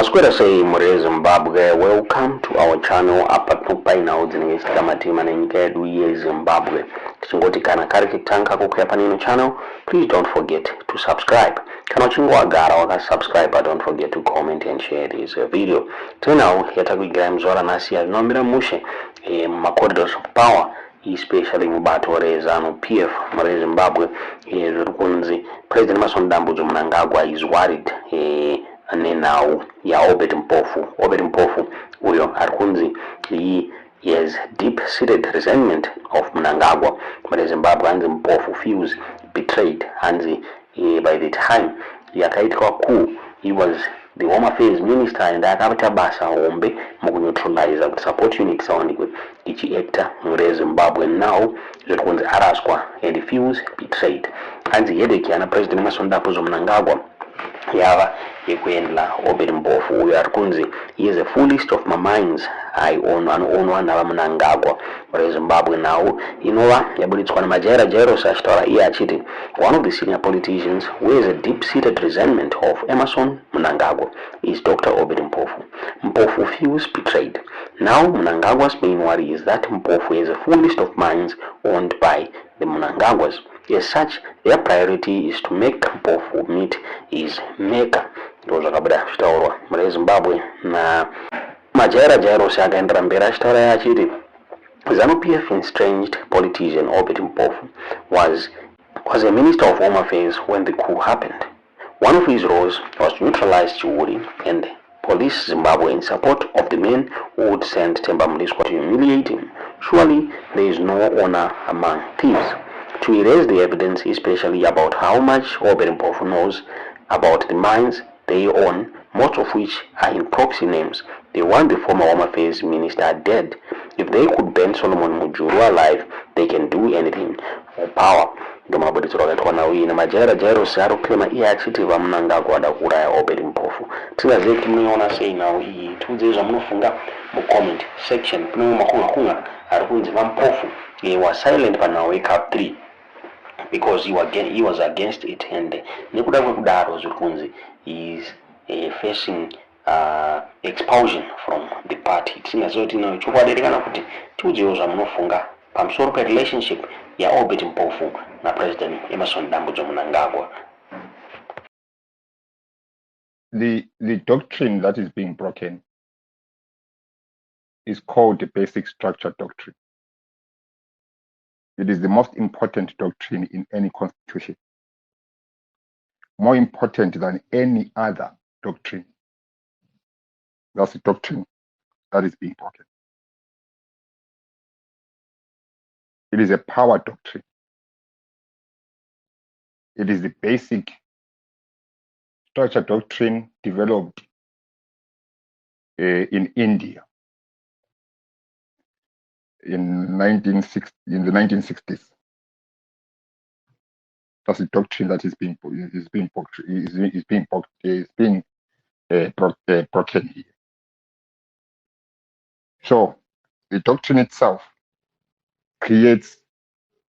Masquera say Mure Zimbabwe, welcome to our channel. Apa tupai na udzinenge kama tima na nyika yedu ye Zimbabwe. Chingoti kana kari kitanga kukuya panino channel, please don't forget to subscribe. Kana chingo agara waka subscribe, don't forget to comment and share this video. Tena yatakuigira mzora nasi ya nombira mushe corridors of power, especially mubato re Zanu PF Mure Zimbabwe. Rukunzi President Mnangagwa is worried now ya Obert Mpofu uyo Arkunzi he has deep-seated resentment of Mnangagwa, but Zimbabwe and Mpofu feels betrayed, and by the time yakaitwa coup he was the Home Affairs Minister and akabata basa ombe mukuneutralize support units on ichi actor Mure Zimbabwe now Zvatotanga araskwa and feels betrayed, and yedekana President Mnangagwa yava yekuendla Obert Mpofu uyo Arkunzi he is a fullest of my minds I own na Mnangagwa Mure Zimbabwe now inova yabuditswa na majaira jairo sashtora iye achiti one of the senior politicians who has a deep-seated resentment of Mnangagwa is Dr. Obert Mpofu. Mpofu feels betrayed. Now Mnangagwa's main worry is that Mpofu is a fullest of minds owned by the Mnangagwas. As such, their priority is to make Mpofu meet his maker. Those are shitaurwa Mure Zimbabwe na majaira jairo sakaendera mbera shitaura yachiti Zanu PF estranged politician Obert Mpofu was a minister of Home Affairs when the coup happened. One of his roles was to neutralize Chiwuri and police Zimbabwe in support of the men who would send Temba Mliswa to humiliate him. Surely there is no honor among thieves. To erase the evidence, especially about how much Obert Mpofu knows about the mines they own, most of which are in proxy names, they want the former Home Affairs Minister dead. If they could burn Solomon Mujuru alive, they can do anything for power. Na majaira jairo saro klima iya achiti va Mnangagwa adakuraya Obert Mpofu. Tina zeki mniona say now iyi tunzeza mnufunga mu comment section pino makunga Arkunzi va Mpofu he was silent pa now wake up 3 because he was against it, and nekuda kwekudaro Zvikunzi is facing expulsion from the party. Tinazoti now chokwaderekana kuti tiudziwo zvamunofunga pamusoro pe relationship ya Obert Mpofu na President Mnangagwa. The doctrine that is being broken is called the basic structure doctrine. It is the most important doctrine in any constitution, more important than any other doctrine. That's the doctrine that is being broken. It is a power doctrine. It is the basic structure doctrine developed in India in the 1960s. That's the doctrine that is being broken here. So the doctrine itself creates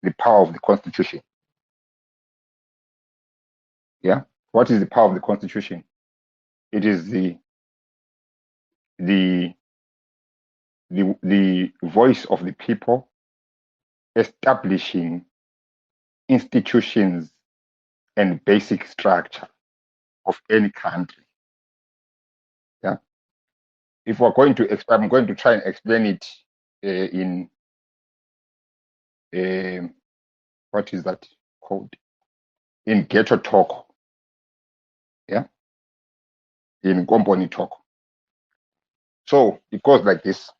the power of the Constitution. Yeah. What is the power of the Constitution? It is the voice of the people establishing institutions and basic structure of any country. Yeah. If we're going to, I'm going to try and explain it in what is that called? In ghetto talk. Yeah. In company talk. So it goes like this.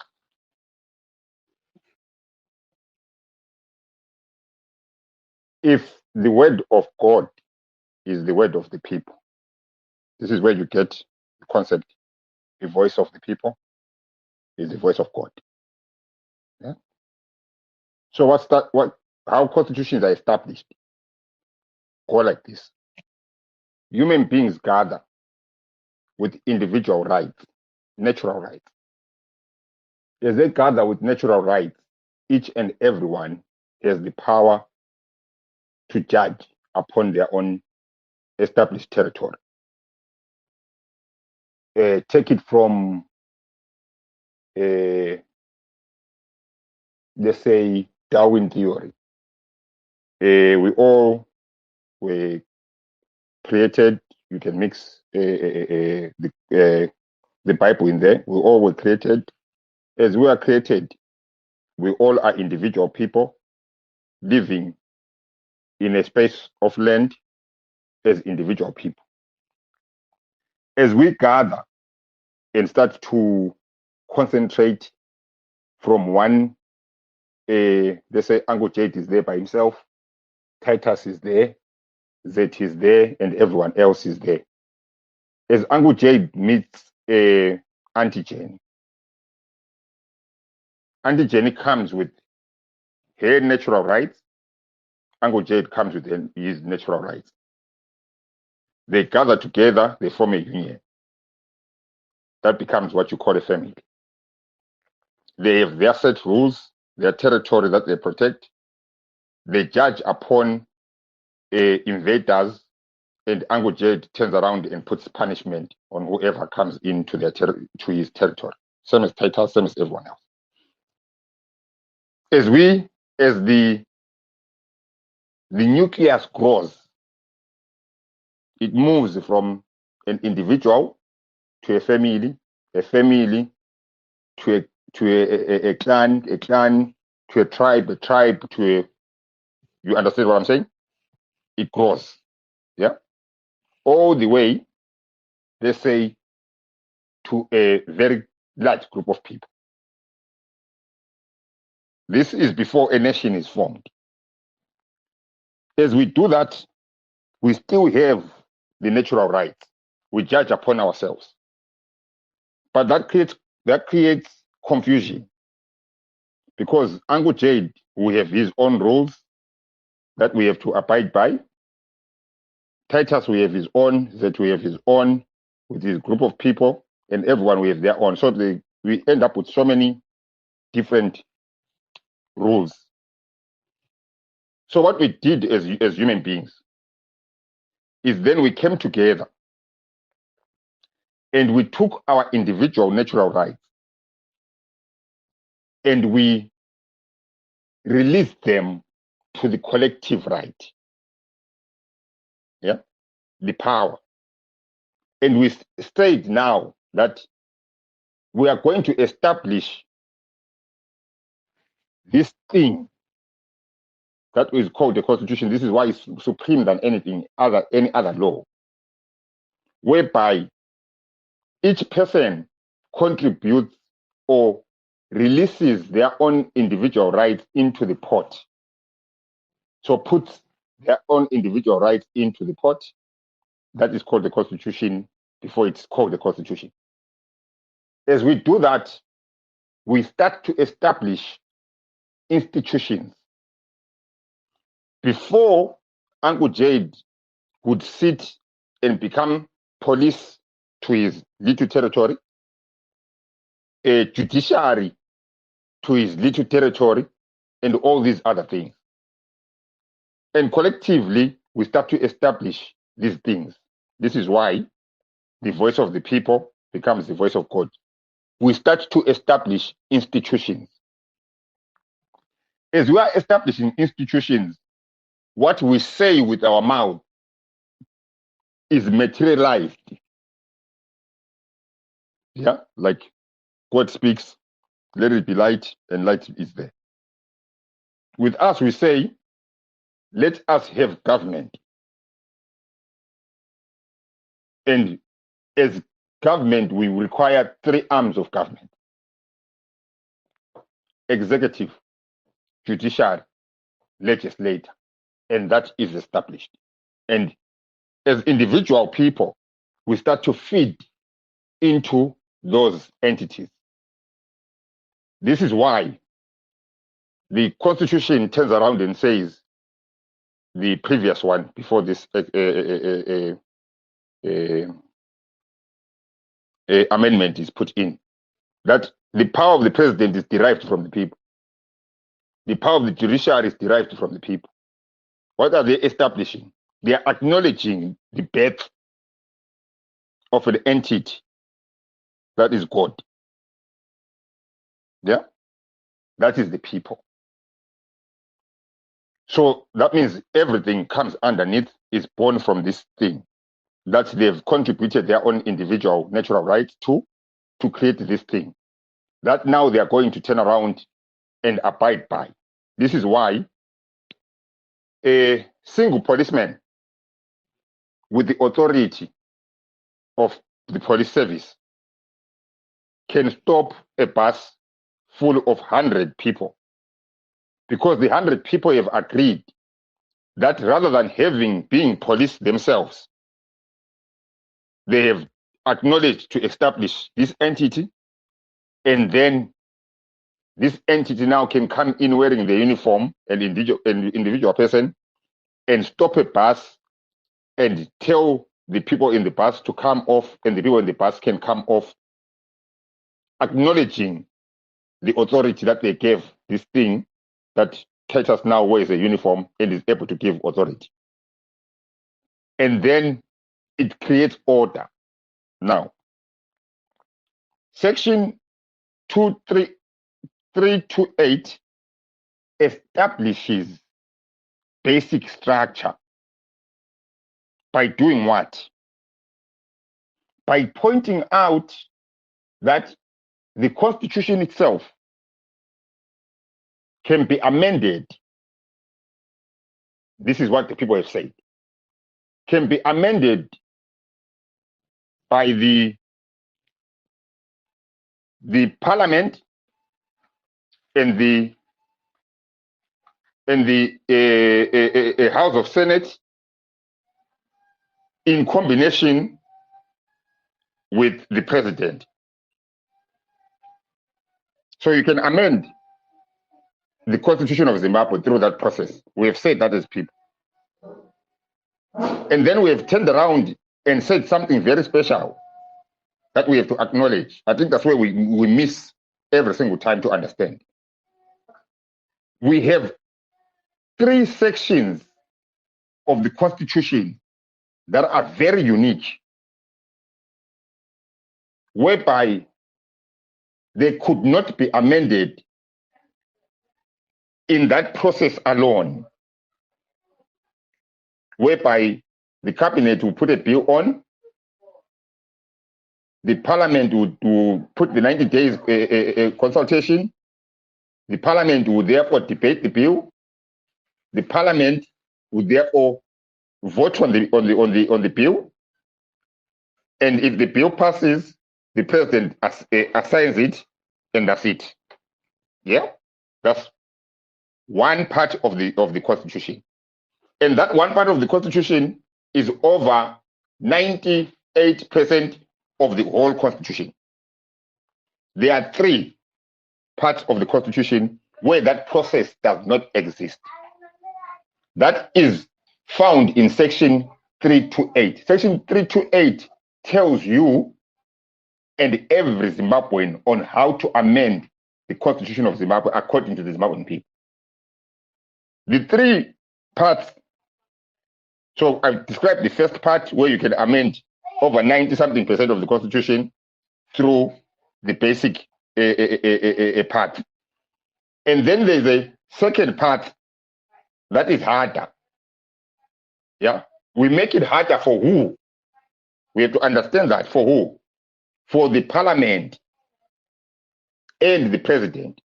If the word of God is the word of the people, this is where you get the concept. The voice of the people is the voice of God. Yeah. So how constitutions are established go like this. Human beings gather with individual rights, natural rights. As they gather with natural rights, each and everyone has the power to judge upon their own established territory. take it from, let's say, Darwin theory. We all were created. You can mix the Bible in there. We all were created. As we are created, we all are individual people living in a space of land as individual people. As we gather and start to concentrate from one, let's say Uncle Jade is there by himself, Titus is there, Zet is there, and everyone else is there. As Uncle Jade meets Auntie Jenny, Auntie Jenny comes with her natural rights, Uncle Jade comes with his natural rights. They gather together, they form a union. That becomes what you call a family. They have their set rules, their territory that they protect. They judge upon invaders, and Uncle Jade turns around and puts punishment on whoever comes into their to his territory. Same as Titus, same as everyone else. As the nucleus grows, it moves from an individual to a family to a clan to a tribe to a, you understand what I'm saying? It grows, yeah, all the way, let's say, to a very large group of people. This is before a nation is formed. As we do that, we still have the natural rights. We judge upon ourselves, but that creates confusion, because Uncle Jade will have his own rules that we have to abide by. Titus will have his own, that we have his own, with his group of people, and everyone will have their own. So we end up with so many different rules. So what we did as human beings is then we came together and we took our individual natural rights and we released them to the collective right. Yeah, the power. And we state now that we are going to establish this thing that is called the Constitution. This is why it's supreme than any other law, whereby each person contributes or releases their own individual rights into the pot. So puts their own individual rights into the pot. That is called the Constitution before it's called the Constitution. As we do that, we start to establish institutions. Before Uncle Jade would sit and become police to his little territory, a judiciary to his little territory, and all these other things. And collectively, we start to establish these things. This is why the voice of the people becomes the voice of God. We start to establish institutions. As we are establishing institutions, what we say with our mouth is materialized. Yeah, like God speaks, let it be light, and light is there. With us, we say, let us have government. And as government, we require 3 arms of government: executive, judiciary, legislature. And that is established. And as individual people, we start to feed into those entities. This is why the Constitution turns around and says, the previous one before this amendment is put in, that the power of the president is derived from the people. The power of the judiciary is derived from the people. What are they establishing? They are acknowledging the birth of an entity That is God. Yeah? That is the people. So that means everything comes underneath, is born from this thing that they've contributed their own individual natural rights to create this thing that now they are going to turn around and abide by. This is why a single policeman with the authority of the police service can stop a bus full of 100 people, because the 100 people have agreed that rather than being police themselves, they have acknowledged to establish this entity, and then this entity now can come in wearing the uniform, an individual person, and stop a bus and tell the people in the bus to come off, and the people in the bus can come off, acknowledging the authority that they gave this thing that Titus now wears a uniform and is able to give authority. And then it creates order. Now, section 328 establishes basic structure by doing what? By pointing out that the Constitution itself can be amended. This is what the people have said. Can be amended by the parliament and the House of Senate in combination with the president. So you can amend the Constitution of Zimbabwe through that process. We have said that as people. And then we have turned around and said something very special that we have to acknowledge. I think that's where we miss every single time to understand. We have 3 sections of the Constitution that are very unique, whereby they could not be amended in that process alone, whereby the cabinet will put a bill on, the parliament would put the 90 days consultation, the parliament would therefore debate the bill, the parliament would therefore vote on the bill, and if the bill passes, the president assigns it, and that's it. Yeah, that's one part of the Constitution, and that one part of the Constitution is over 98% of the whole Constitution. There are 3 parts of the Constitution where that process does not exist. That is found in section 328. Section 328 tells you and every Zimbabwean on how to amend the Constitution of Zimbabwe according to the Zimbabwean people. The 3 parts, so I've described the first part where you can amend over 90-something% of the Constitution through the basic part. And then there's a second part that is harder. Yeah, we make it harder for who? We have to understand that. For who? For the parliament and the president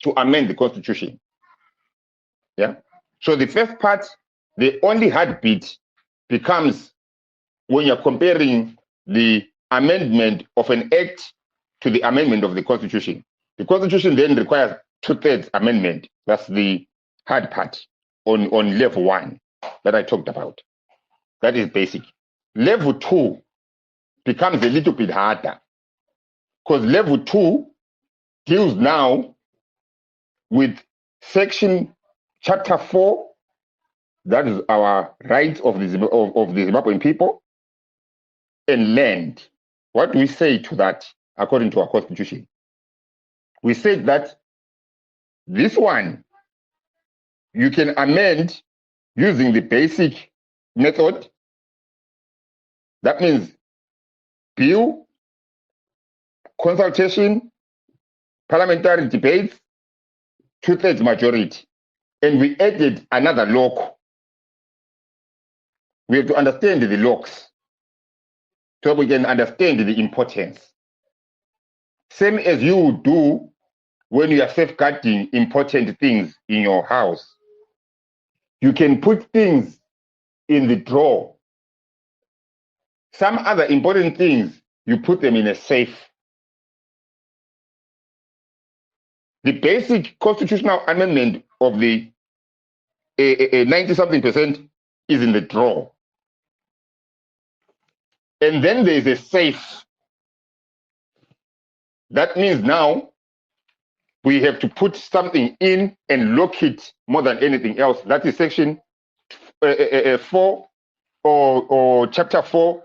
to amend the Constitution. Yeah. So the first part, the only heartbeat becomes when you're comparing the amendment of an act to the amendment of the Constitution. The Constitution then requires 2/3 amendment. That's the hard part on level 1 that I talked about. That is basic. Level 2 becomes a little bit harder, because level 2 deals now with chapter 4, that is our rights of the Zimbabwean people, and land. What do we say to that according to our Constitution? We said that this one you can amend using the basic method. That means bill consultation, parliamentary debates, 2/3 majority. And we added another lock. We have to understand the locks so we can understand the importance. Same as you would do when you are safeguarding important things in your house. You can put things in the drawer. Some other important things, you put them in a safe. The basic constitutional amendment of the 90-something% is in the drawer. And then there's a safe. That means now we have to put something in and lock it more than anything else. That is section 4 or chapter 4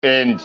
and